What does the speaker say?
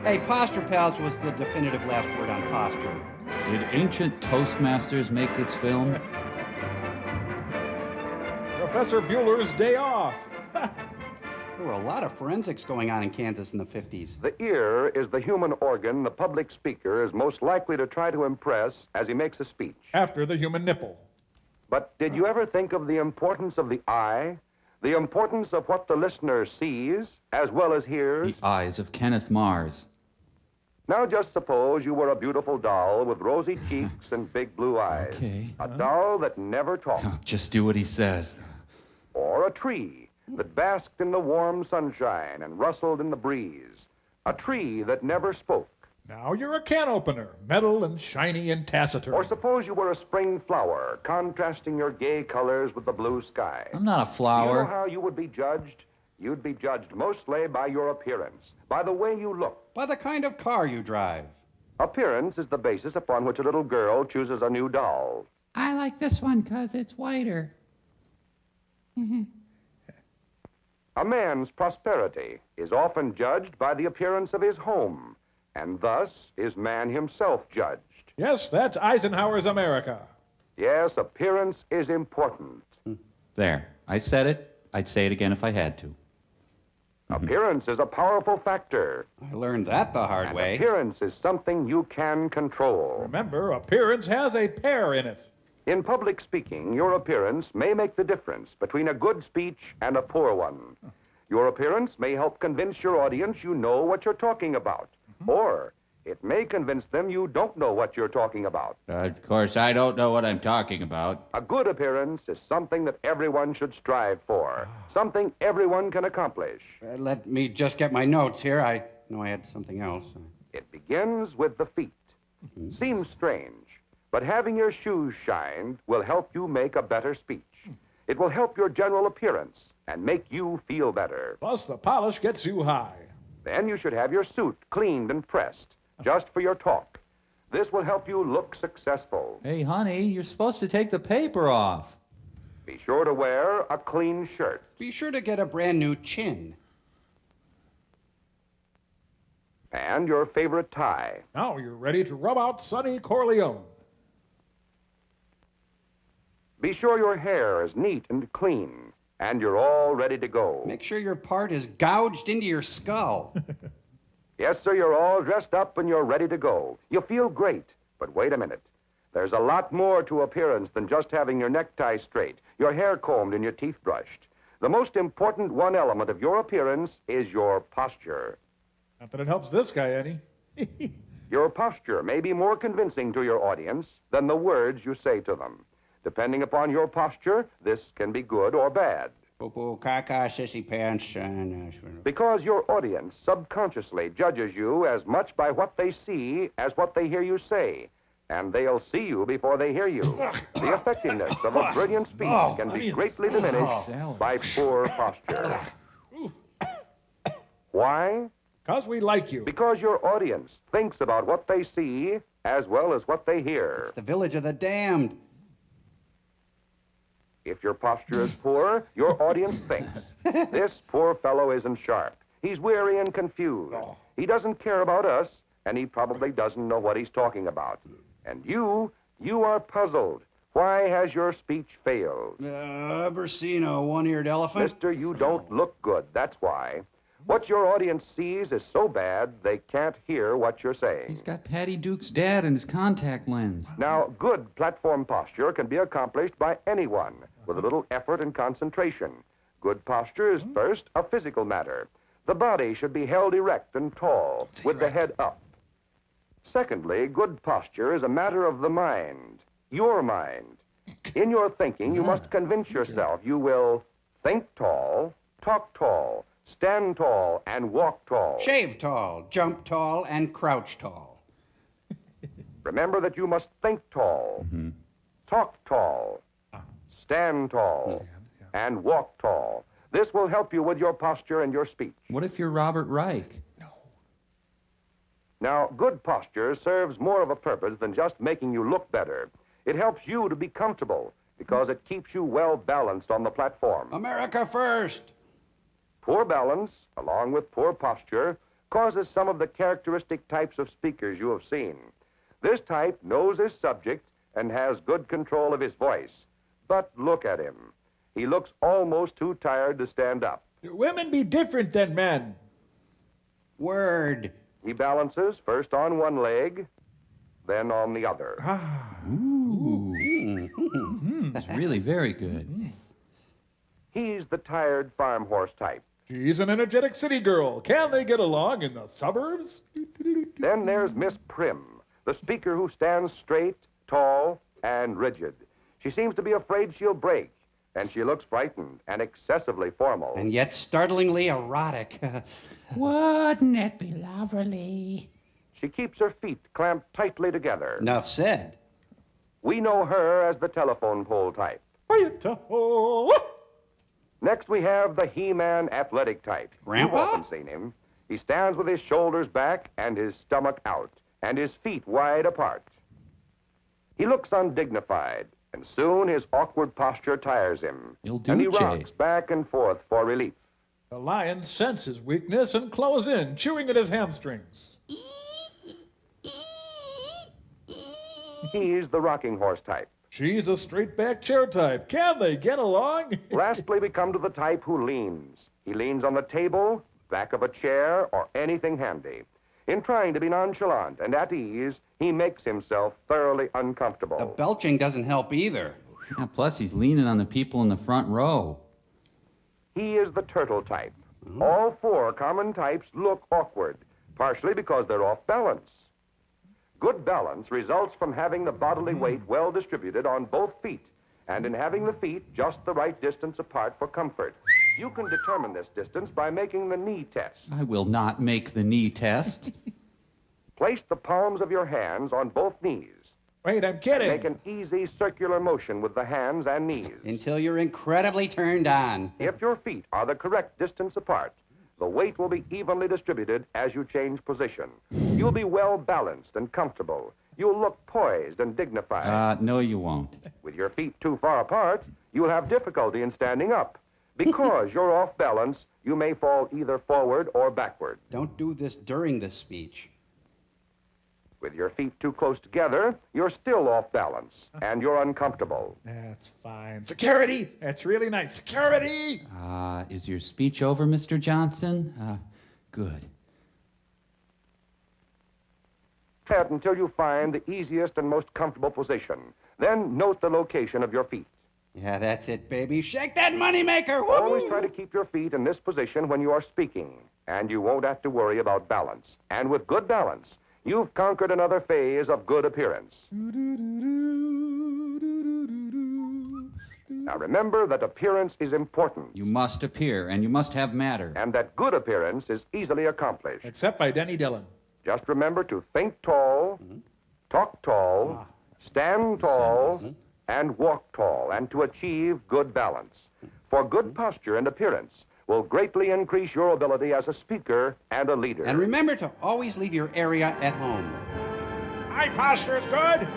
Hey, Posture Pals was the definitive last word on posture. Did ancient Toastmasters make this film? Professor Bueller's Day Off. There were a lot of forensics going on in Kansas in the 50s. The ear is the human organ the public speaker is most likely to try to impress as he makes a speech. After the human nipple. But did you ever think of the importance of the eye? The importance of what the listener sees as well as hears? The eyes of Kenneth Mars. Now just suppose you were a beautiful doll with rosy cheeks and big blue eyes. Okay. A doll that never talked. Oh, just do what he says. Or a tree that basked in the warm sunshine and rustled in the breeze. A tree that never spoke. Now you're a can opener, metal and shiny and taciturn. Or suppose you were a spring flower, contrasting your gay colors with the blue sky. I'm not a You know flower. how you would be judged? You'd be judged mostly by your appearance, by the way you look. By the kind of car you drive. Appearance is the basis upon which a little girl chooses a new doll. I like this one because it's whiter. A man's prosperity is often judged by the appearance of his home, and thus is man himself judged. Yes, that's Eisenhower's America. Yes, appearance is important. There. I said it. I'd say it again if I had to. Appearance is a powerful factor. I learned that the hard And way. appearance is something you can control. Remember, appearance has a pear in it. In public speaking, your appearance may make the difference between a good speech and a poor one. Your appearance may help convince your audience you know what you're talking about. Or it may convince them you don't know what you're talking about. Of course, I don't know what I'm talking about. A good appearance is something that everyone should strive for, something everyone can accomplish. Let me just get my notes here. I know I had something else. It begins with the feet. Seems strange, but having your shoes shined will help you make a better speech. It will help your general appearance and make you feel better. Plus, the polish gets you high. Then you should have your suit cleaned and pressed, just for your talk. This will help you look successful. Hey, honey, you're supposed to take the paper off. Be sure to wear a clean shirt. Be sure to get a brand new chin. And your favorite tie. Now you're ready to rub out Sonny Corleone. Be sure your hair is neat and clean, and you're all ready to go. Make sure your part is gouged into your skull. Yes, sir, you're all dressed up and you're ready to go. You feel great, but wait a minute. There's a lot more to appearance than just having your necktie straight, your hair combed, and your teeth brushed. The most important one element of your appearance is your posture. Not that it helps this guy any. Your posture may be more convincing to your audience than the words you say to them. Depending upon your posture, this can be good or bad. Poo-poo, caca, sissy pants, and... Because your audience subconsciously judges you as much by what they see as what they hear you say. And they'll see you before they hear you. The effectiveness of a brilliant speech can be greatly diminished by poor posture. Why? Because we like you. Because your audience thinks about what they see as well as what they hear. It's the village of the damned. If your posture is poor, your audience thinks, this poor fellow isn't sharp. He's weary and confused. He doesn't care about us, and he probably doesn't know what he's talking about. And you are puzzled. Why has your speech failed? Ever seen a one-eared elephant? Mister, you don't look good, that's why. What your audience sees is so bad they can't hear what you're saying. He's got Patty Duke's dad in his contact lens. Now, good platform posture can be accomplished by anyone with a little effort and concentration. Good posture is first a physical matter. The body should be held erect and tall, with the head up. Secondly, good posture is a matter of the mind, your mind. In your thinking, you must convince yourself you will think tall, talk tall, stand tall, and walk tall. Shave tall, jump tall, and crouch tall. Remember that you must think tall, talk tall, stand tall, and walk tall. This will help you with your posture and your speech. What if you're Robert Reich? Now, good posture serves more of a purpose than just making you look better. It helps you to be comfortable because it keeps you well balanced on the platform. America first! Poor balance, along with poor posture, causes some of the characteristic types of speakers you have seen. This type knows his subject and has good control of his voice. But look at him. He looks almost too tired to stand up. Women be different than men. Word. He balances first on one leg, then on the other. That's really very good. He's the tired farm horse type. She's an energetic city girl. Can they get along in the suburbs? Then there's Miss Prim, the speaker who stands straight, tall, and rigid. She seems to be afraid she'll break, and she looks frightened and excessively formal. And yet startlingly erotic. Wouldn't it be lovely? She keeps her feet clamped tightly together. Enough said. We know her as the telephone pole type. Next, we have the He-Man athletic type. Grandpa? You've often seen him. He stands with his shoulders back and his stomach out, and his feet wide apart. He looks undignified, and soon his awkward posture tires him. Il And he Duce. rocks back and forth for relief. The lion senses weakness and closes in, chewing at his hamstrings. He's the rocking horse type. She's a straight-back chair type. Can they get along? Lastly, we come to the type who leans. He leans on the table, back of a chair, or anything handy. In trying to be nonchalant and at ease, he makes himself thoroughly uncomfortable. The belching doesn't help either. Yeah, plus, he's leaning on the people in the front row. He is the turtle type. All four common types look awkward, partially because they're off balance. Good balance results from having the bodily weight well distributed on both feet, and in having the feet just the right distance apart for comfort. You can determine this distance by making the knee test. I will not make the knee test. Place the palms of your hands on both knees. Wait, I'm kidding. Make an easy circular motion with the hands and knees. Until you're incredibly turned on. If your feet are the correct distance apart, the weight will be evenly distributed as you change position. You'll be well balanced and comfortable. You'll look poised and dignified. No, you won't. With your feet too far apart, you'll have difficulty in standing up. Because you're off balance, you may fall either forward or backward. Don't do this during the speech. With your feet too close together, you're still off balance, and you're uncomfortable. That's fine. Security! That's really nice. Security! Is your speech over, Mr. Johnson? Good. Head until you find the easiest and most comfortable position. Then note the location of your feet. Yeah, that's it, baby. Shake that moneymaker! Always try to keep your feet in this position when you are speaking, and you won't have to worry about balance. And with good balance, you've conquered another phase of good appearance. Now remember that appearance is important, You must appear, and you must have matter. and that good appearance is easily accomplished. Except by Denny Dillon. Just remember to think tall, talk tall, stand tall, and walk tall, and to achieve good balance. For good posture and appearance will greatly increase your ability as a speaker and a leader. And remember to always leave your area at home. My posture is good.